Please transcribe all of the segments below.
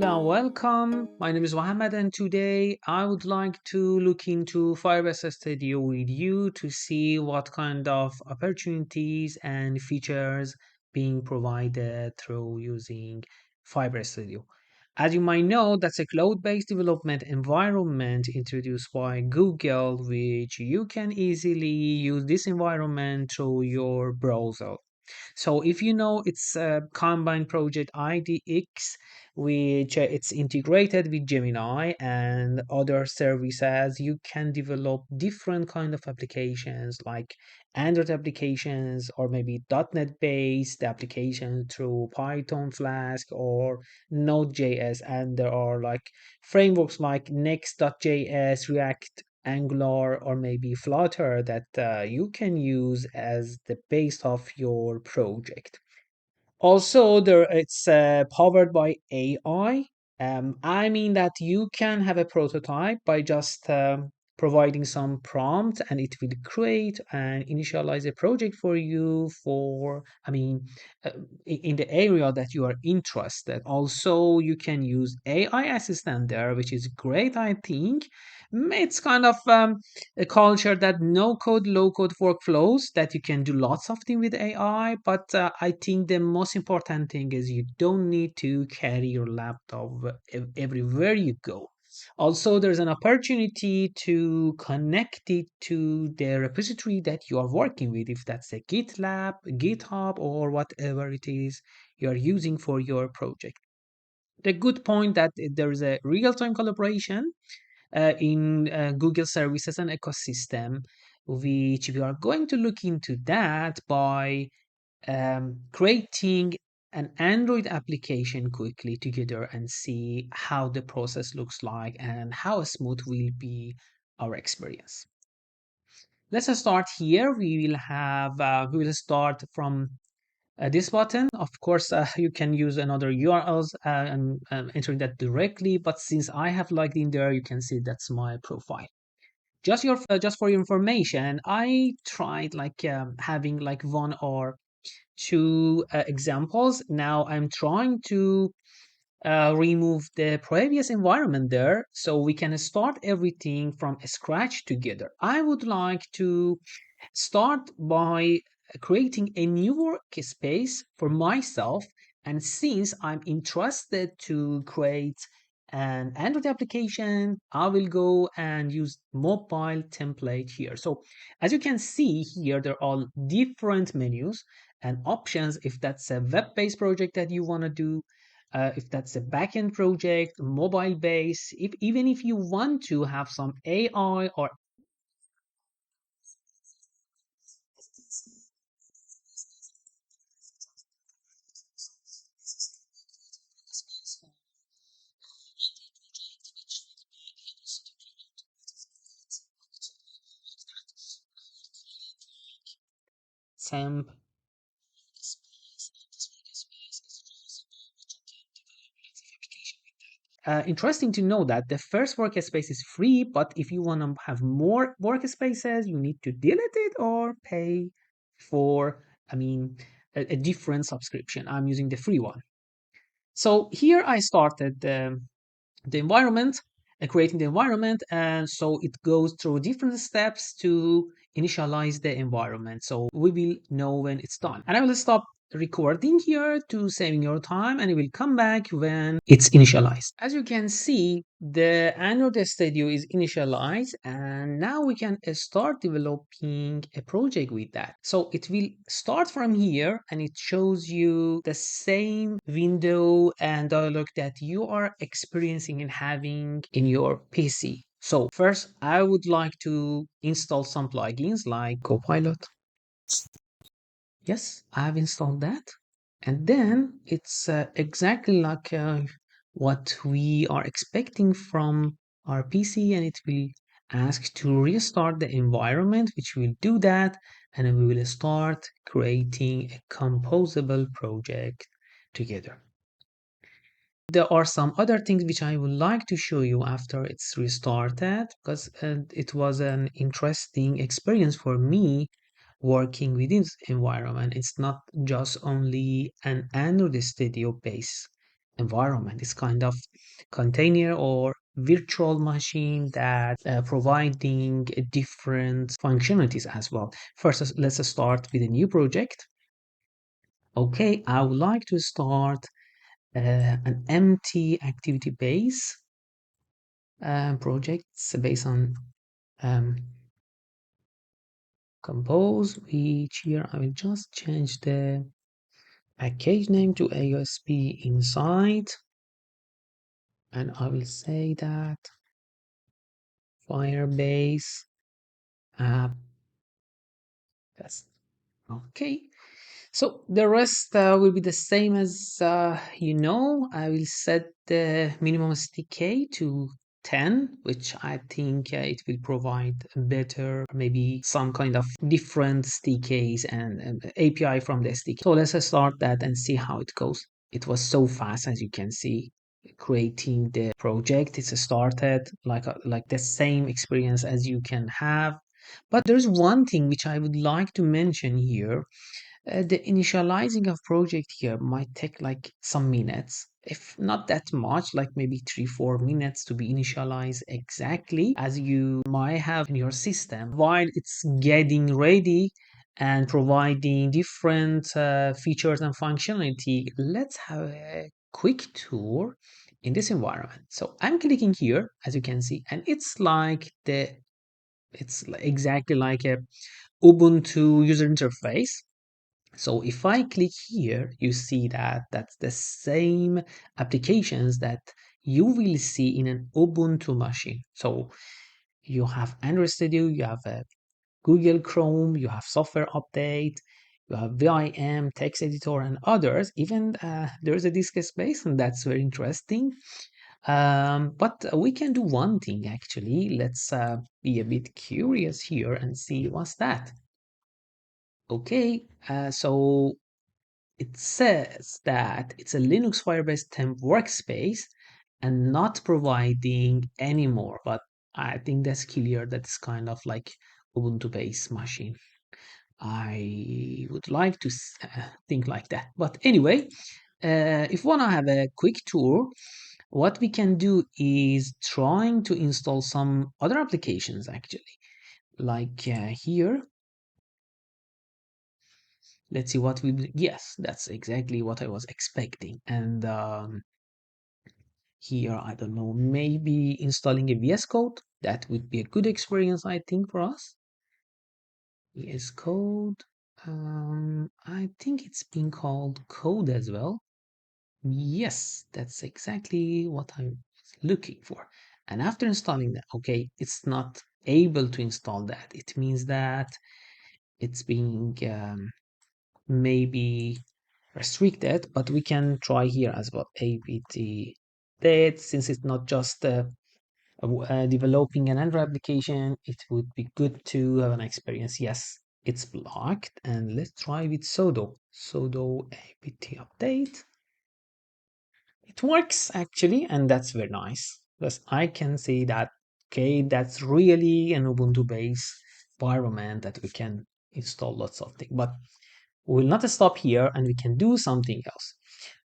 Hello, welcome. My name is Mohammed, and today I would like to look into Firebase Studio with you to see what kind of opportunities and features being provided through using Firebase Studio. As you might know, that's a cloud-based development environment introduced by Google, which you can easily use this environment through your browser. So if you know it's a combined project IDX, which it's integrated with Gemini and other services, you can develop different kind of applications like Android applications or maybe .NET based applications through Python, Flask or Node.js. And there are like frameworks like Next.js, React, Angular, or maybe Flutter that you can use as the base of your project. Also, there it's powered by AI. I mean that you can have a prototype by just providing some prompt, and it will create and initialize a project for you for, uh, in the area that you are interested. Also, you can use AI assistant there, which is great, I think. It's kind of a culture that no code, low code workflows that you can do lots of things with AI. But I think the most important thing is you don't need to carry your laptop everywhere you go. Also, there's an opportunity to connect it to the repository that you are working with, if that's a GitLab, GitHub, or whatever it is you're using for your project. The good point that there is a real-time collaboration in Google services and ecosystem, which we are going to look into that by creating an Android application quickly together and see how the process looks like and how smooth will be our experience. Let's start here. We will start from this button. Of course, you can use another URLs and entering that directly, but since I have logged in there, you can see that's my profile. Just for your information, I tried like having like one or two examples. Now I'm trying to remove the previous environment there so we can start everything from scratch together. I would like to start by creating a new workspace for myself. And since I'm interested to create an Android application, I will go and use mobile template here. So as you can see here, there are different menus and options if that's a web-based project that you want to do, if that's a backend project, mobile base, if even if you want to have some AI or temp. Interesting to know that the first workspace is free, but if you want to have more workspaces, you need to delete it or pay for, a different subscription. I'm using the free one. So here I started the environment, creating the environment, and so it goes through different steps to initialize the environment. So we will know when it's done. And I will stop recording here to saving your time, and it will come back when it's initialized. As you can see, the Android Studio is initialized, and now we can start developing a project with that. So it will start from here, and it shows you the same window and dialog that you are experiencing and having in your PC. So first, I would like to install some plugins like Copilot. Yes, I have installed that. And then it's exactly like what we are expecting from our PC, and it will ask to restart the environment, which will do that, and then we will start creating a composable project together. There are some other things which I would like to show you after it's restarted because it was an interesting experience for me working within this environment. It's not just only an Android Studio based environment. It's kind of container or virtual machine that providing different functionalities as well. First, let's start with a new project. Okay, I would like to start an empty activity base projects based on um, compose, which here I will just change the package name to AOSP inside, and I will say that Firebase app test. Okay, so the rest will be the same as I will set the minimum SDK to 10, which I think it will provide better, maybe some kind of different SDKs and API from the SDK. So let's start that and see how it goes. It was so fast, as you can see, creating the project. It's started like the same experience as you can have. But there's one thing which I would like to mention here. The initializing of project here might take like some minutes, if not that much, like maybe 3-4 minutes to be initialized exactly as you might have in your system while it's getting ready and providing different features and functionality. Let's have a quick tour in this environment. So I'm clicking here, as you can see, and it's exactly like a Ubuntu user interface. So if I click here, you see that that's the same applications that you will see in an Ubuntu machine. So you have Android Studio, you have a Google Chrome, you have software update, you have VIM, text editor, and others. Even there's a disk space, and that's very interesting. But we can do one thing actually. Let's be a bit curious here and see what's that. Okay, so it says that it's a Linux Firebase temp workspace and not providing anymore. But I think that's clear. That's kind of like Ubuntu based machine. I would like to think like that. But anyway, if you want to have a quick tour, what we can do is trying to install some other applications actually. Like here, let's see what we. Yes, that's exactly what I was expecting. And here, I don't know, maybe installing a VS Code. That would be a good experience, I think, for us. VS Code. I think it's been called Code as well. Yes, that's exactly what I was looking for. And after installing that, okay, it's not able to install that. It means that it's being maybe restricted, but we can try here as well. apt date, since it's not just developing an Android application, it would be good to have an experience. Yes, it's blocked, and let's try with sudo apt update. It works actually, and that's very nice because I can see that, okay, that's really an Ubuntu based environment that we can install lots of things. But we will not stop here, and we can do something else.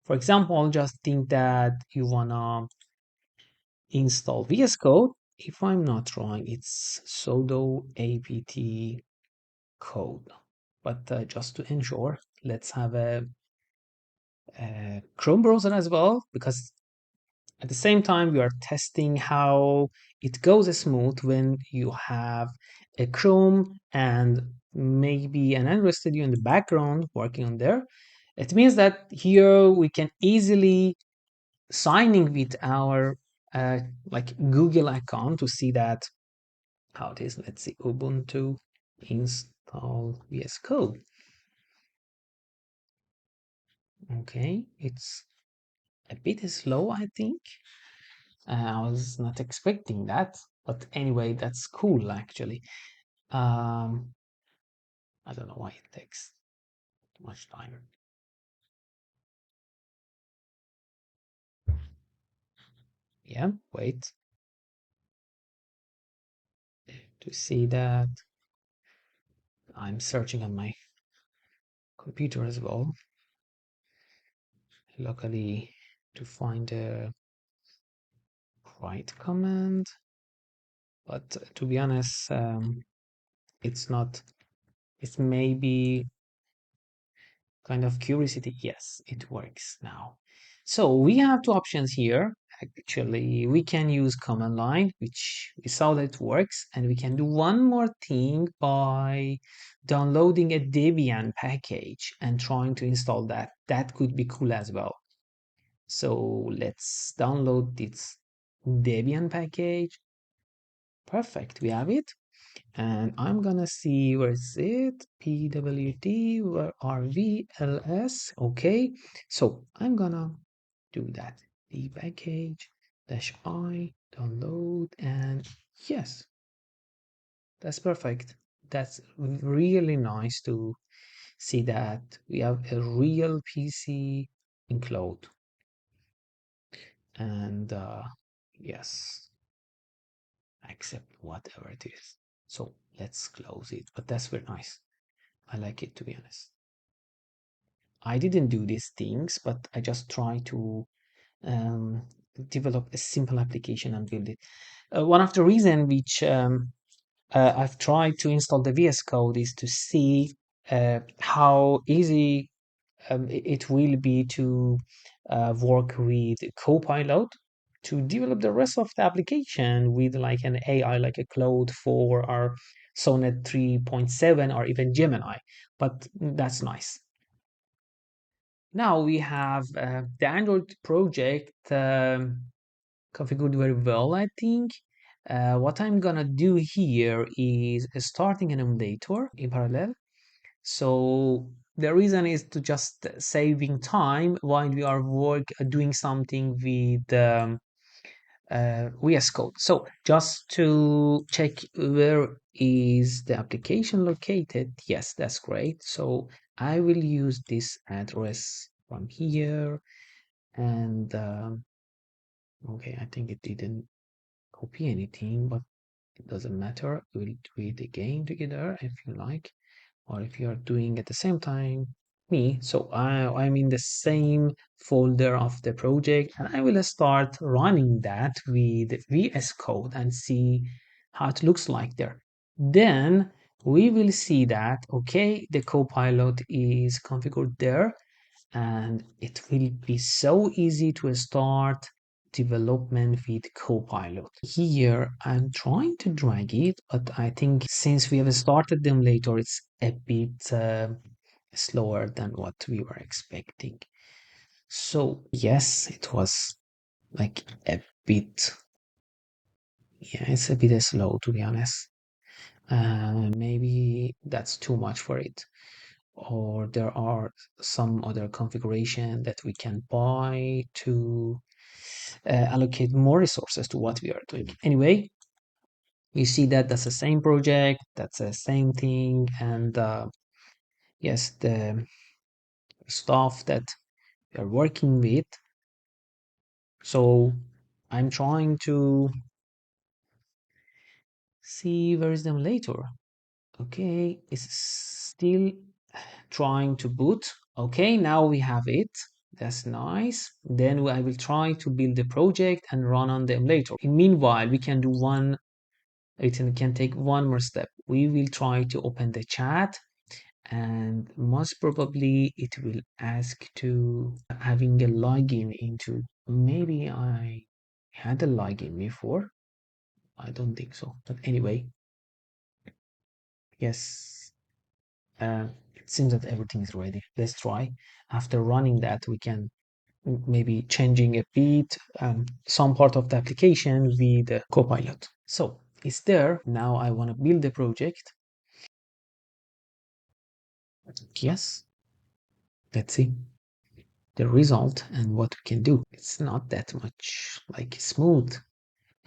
For example, just think that you wanna install VS Code. If I'm not wrong, it's sudo apt code. But just to ensure, let's have a Chrome browser as well, because at the same time, we are testing how it goes smooth when you have a Chrome and maybe an Android Studio in the background working on there. It means that here we can easily signing with our like Google account to see that how it is. Let's see, Ubuntu install VS Code. Okay, it's a bit slow, I think. I was not expecting that, but anyway, that's cool actually. Um, I don't know why it takes too much time. Yeah, wait to see that. I'm searching on my computer as well. Luckily, to find the right command, but to be honest, it's not. It's maybe kind of curiosity. Yes, it works now. So we have two options here. Actually, we can use command line, which we saw that it works, and we can do one more thing by downloading a Debian package and trying to install that. That could be cool as well. So let's download this Debian package. Perfect, we have it. And I'm gonna see where is it, pwd, where rvls. Okay, so I'm gonna do that, the package dash I download, and yes, that's perfect. That's really nice to see that we have a real PC in cloud. And yes, accept whatever it is. So let's close it, but that's very nice. I like it, to be honest. I didn't do these things, but I just try to um, develop a simple application and build it. One of the reasons which I've tried to install the VS Code is to see how easy it will be to work with Copilot to develop the rest of the application with like an AI, like a Claude 4 or Sonnet 3.7 or even Gemini. But that's nice. Now we have the Android project configured very well, I think. What I'm gonna do here is starting an emulator in parallel. So the reason is to just saving time while we are doing something with VS Code. So just to check where is the application located. Yes, that's great. So I will use this address from here, and okay, I think it didn't copy anything, but it doesn't matter. We'll do it again together if you like, or if you are doing at the same time me. So I'm in the same folder of the project, and I will start running that with VS Code and see how it looks like there. Then we will see that, okay, the Copilot is configured there, and it will be so easy to start development with Copilot. Here I'm trying to drag it, but I think since we have started the emulator, it's a bit slower than what we were expecting. So yes, it was like a bit, yeah, it's a bit slow, to be honest. Maybe that's too much for it, or there are some other configuration that we can buy to allocate more resources to what we are doing. Anyway, you see that that's the same project, that's the same thing, and yes, the stuff that we are working with. So I'm trying to see where is them later. Okay, it's still trying to boot. Okay, now we have it. That's nice. Then I will try to build the project and run on them later. In meanwhile, we can do one, it can take one more step. We will try to open the chat, and most probably it will ask to having a login into, maybe I had a login before. I don't think so. But anyway, yes, it seems that everything is ready. Let's try. After running that, we can maybe changing a bit some part of the application with the Copilot. So it's there. Now I want to build the project. Yes, let's see the result and what we can do. It's not that much like smooth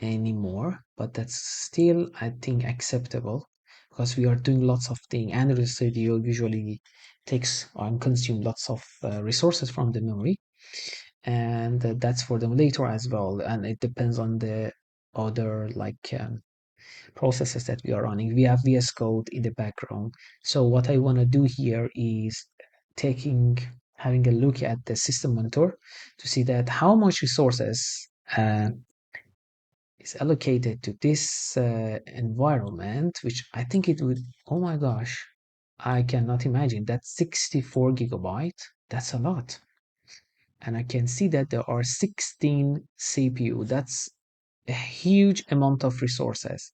anymore, but that's still, I think, acceptable because we are doing lots of things. Android Studio usually takes and consume lots of resources from the memory, and that's for the emulator as well. And it depends on the other like processes that we are running. We have VS Code in the background. So what I want to do here is taking having a look at the system monitor to see that how much resources is allocated to this environment, which I think it would, oh my gosh, I cannot imagine. That's 64 gigabyte. That's a lot. And I can see that there are 16 CPU. That's a huge amount of resources.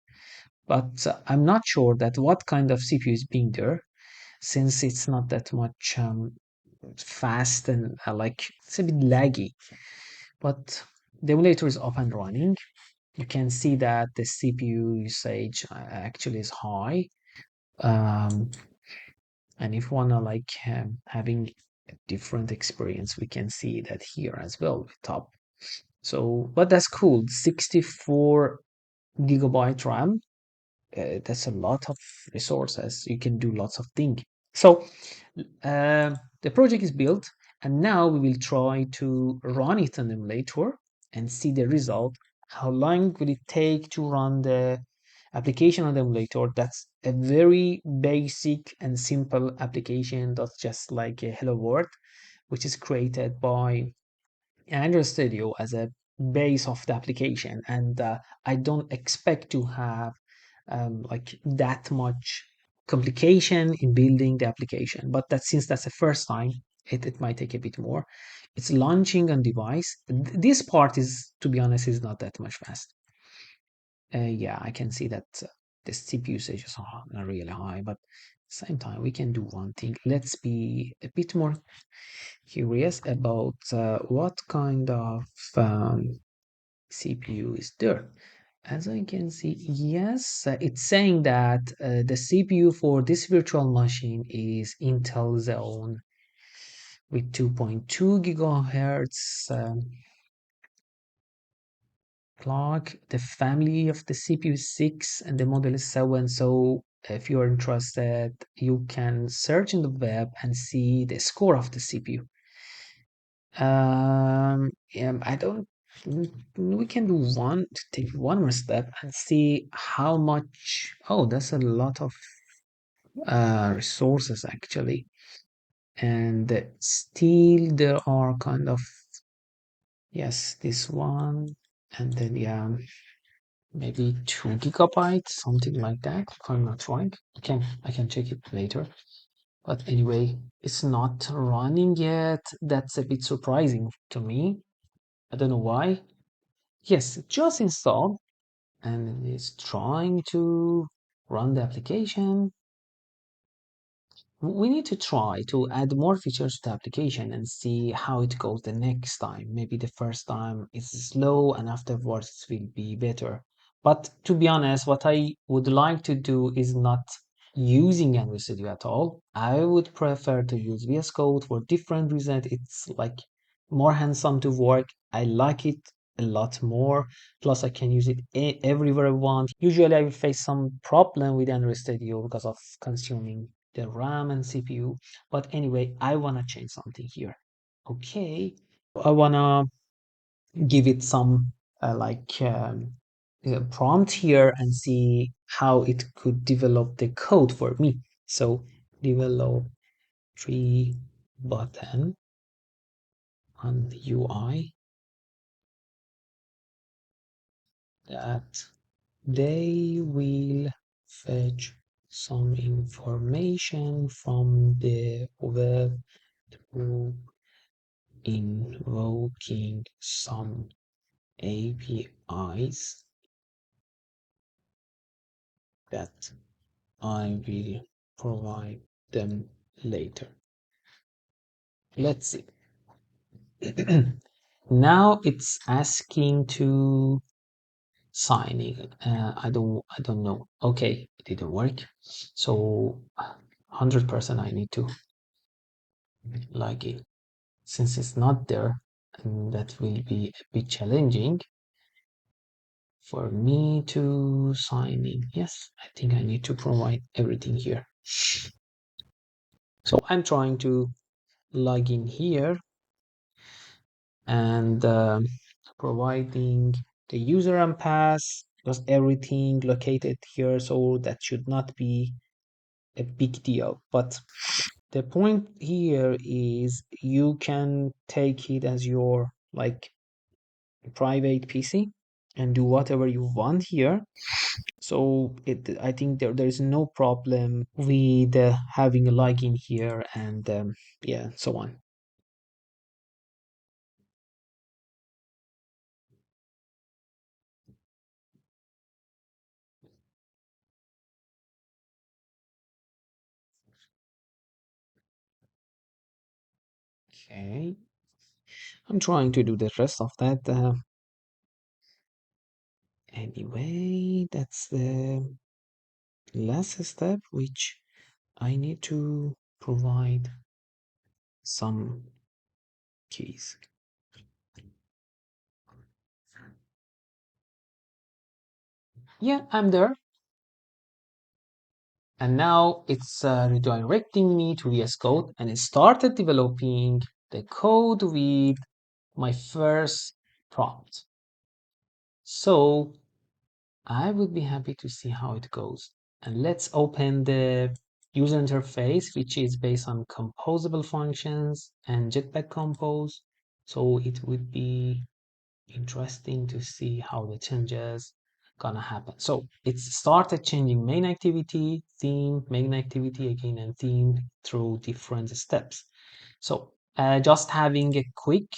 But I'm not sure that what kind of CPU is being there, since it's not that much fast and like it's a bit laggy. But the emulator is up and running. You can see that the CPU usage actually is high. Um, and if wanna like having a different experience, we can see that here as well with top. So, but that's cool. 64 gigabyte RAM. That's a lot of resources. You can do lots of things. So, the project is built, and now we will try to run it on the emulator and see the result. How long will it take to run the application on the emulator? That's a very basic and simple application that's just like a hello world, which is created by Android Studio as a base of the application, and I don't expect to have like that much complication in building the application. But that since that's the first time, it might take a bit more. It's launching on device. This part is, to be honest, is not that much fast. Yeah, I can see that the CPU usage is not really high, but same time we can do one thing. Let's be a bit more curious about what kind of CPU is there. As I can see, yes, it's saying that the CPU for this virtual machine is Intel Xeon with 2.2 gigahertz clock. The family of the CPU is 6 and the model is 7. So if you're interested, you can search in the web and see the score of the CPU. Yeah, I don't. We can do one, take one more step and see how much. Oh, that's a lot of resources actually, and still there are kind of yes, this one, and then yeah, maybe 2 gigabytes, something like that. If I'm not wrong, I can check it later. But anyway, it's not running yet. That's a bit surprising to me. I don't know why. Yes, just installed and it's trying to run the application. We need to try to add more features to the application and see how it goes the next time. Maybe the first time is slow and afterwards it will be better. But to be honest, what I would like to do is not using Android Studio at all. I would prefer to use VS Code for different reasons. It's like more handsome to work. I like it a lot more. Plus, I can use it everywhere I want. Usually, I will face some problem with Android Studio because of consuming the RAM and CPU. But anyway, I want to change something here. Okay. I want to give it some prompt here and see how it could develop the code for me. So develop three button on the UI that they will fetch some information from the web through invoking some APIs that I will provide them later. Let's see. Now it's asking to sign in. I don't know. Okay, it didn't work. So 100% I need to log in. Since it's not there, and that will be a bit challenging for me to sign in. Yes, I think I need to provide everything here. So I'm trying to log in here and providing the user and pass because everything located here, so that should not be a big deal. But The point here is you can take it as your like private PC and do whatever you want here. So I think there is no problem with having a login here and yeah, so on. Okay, I'm trying to do the rest of that. Anyway, that's the last step, which I need to provide some keys. Yeah, I'm there. And now it's redirecting me to VS Code, and it started developing the code with my first prompt. So I would be happy to see how it goes. And let's open the user interface, which is based on composable functions and Jetpack Compose. So it would be interesting to see how the changes gonna happen. So it started changing main activity, theme, main activity again, and theme through different steps. So just having a quick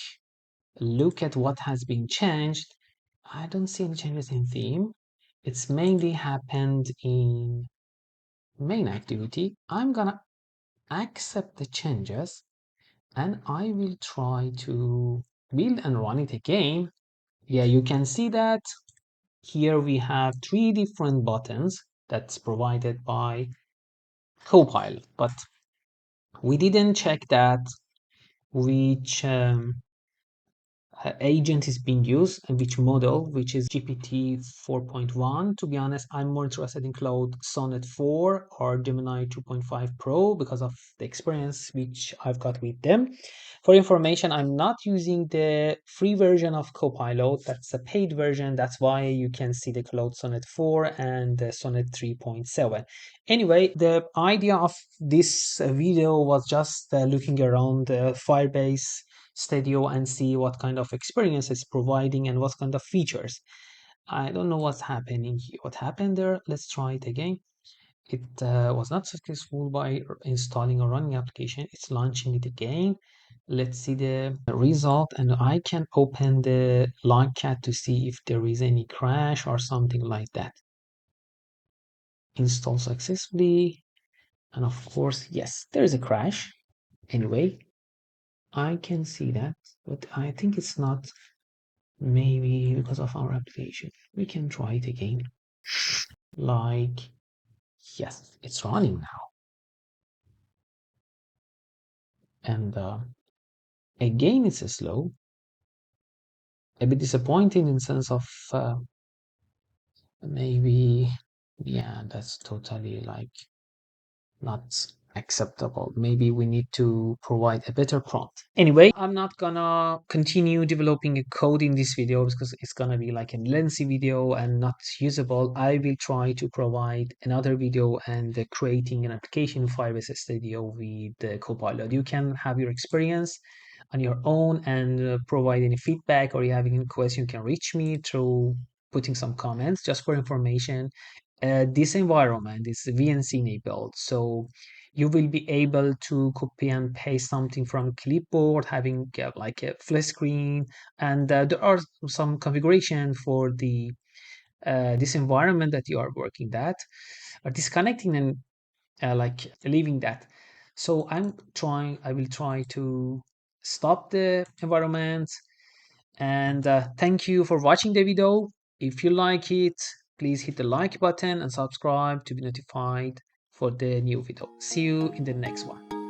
look at what has been changed, I don't see any changes in theme. It's mainly happened in main activity. I'm gonna accept the changes and I will try to build and run it again. Yeah, you can see that here we have three different buttons that's provided by Copilot, but we didn't check that which agent is being used and which model, which is GPT 4.1. To be honest, I'm more interested in Cloud Sonnet 4 or Gemini 2.5 Pro because of the experience which I've got with them. For information, I'm not using the free version of Copilot. That's a paid version. That's why you can see the Cloud Sonnet 4 and the Sonnet 3.7. Anyway, the idea of this video was just looking around Firebase Studio and see what kind of experience it's providing and what kind of features. I don't know what's happening here. What happened there? Let's try it again. It was not successful by installing or running application. It's launching it again. Let's see the result, and I can open the logcat to see if there is any crash or something like that. Install successfully, and of course, yes, there is a crash. Anyway, I can see that, but I think it's not. Maybe because of our application. We can try it again. Like, yes, it's running now. And again, it's slow. A bit disappointing in sense of maybe, yeah, that's totally like not acceptable. Maybe we need to provide a better prompt. Anyway, I'm not gonna continue developing a code in this video because it's gonna be like a lengthy video and not usable. I will try to provide another video and creating an application in Firebase Studio with the Copilot. You can have your experience on your own and provide any feedback, or you have any question, you can reach me through putting some comments. Just for information, this environment is VNC enabled, so you will be able to copy and paste something from clipboard, having like a flash screen, and there are some configuration for the this environment that you are working that, or disconnecting and like leaving that. So I will try to stop the environment, and thank you for watching the video. If you like it, please hit the like button and subscribe to be notified for the new video. See you in the next one.